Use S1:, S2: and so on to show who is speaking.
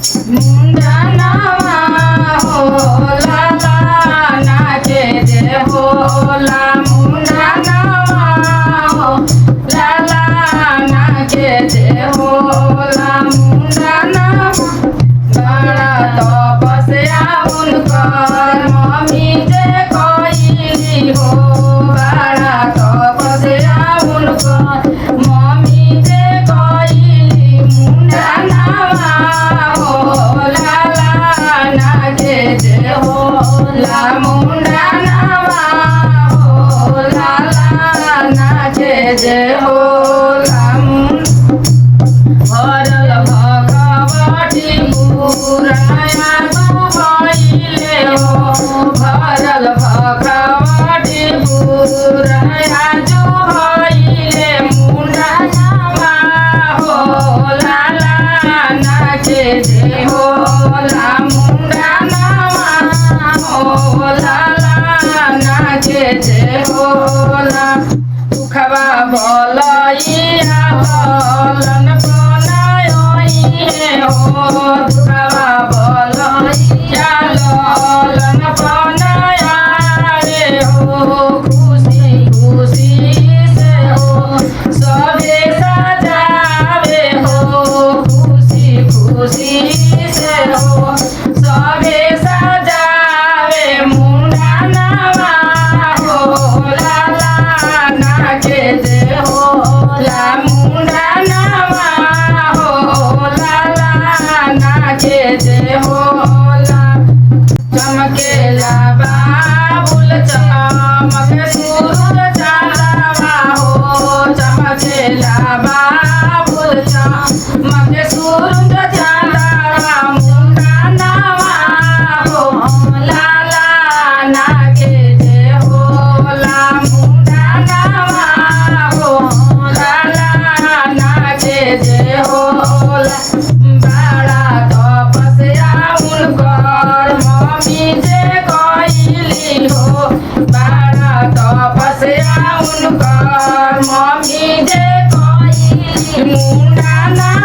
S1: मुंडनवा होला नाचे जे होला मुंडनवा होला नाचे जे होला मुंडनवा बड़ा तपस्या उनकर मम्मी जे कइली हो बड़ा तपस्या उनकर मम्मी जे कइली मुंडनवा होला नाचे जे होला मुंडनवा होला नाचे जे होला भरल भगवती पुराया भइले हो भरल भगवती पुराया भइले मुंडनवा होला नाचे जे होला मुंडनवा होला नाचे जे होला दुखवा भलैया भलन बनायो हो दुखवा भलैया ललन बनाया रे हो खुशी खुशी से हो सबे सजावे हो खुशी खुशी से हो सबे सजावे मुंडनवा होला नाचे जे होला मुंडनवा होला नाचे जे होला चमकेला बाबुल चमक सूरज चांदवा हो चमकेला बाबुल चमक सूरज चांदवा मुंडनवा होला नाचे जे होला मुंडनवा होला नाचे जे होला बड़ा तपस्या उनकर मम्मी जे कइली हो बड़ा तपस्या उनकर मम्मी जे कइली मुंडनवा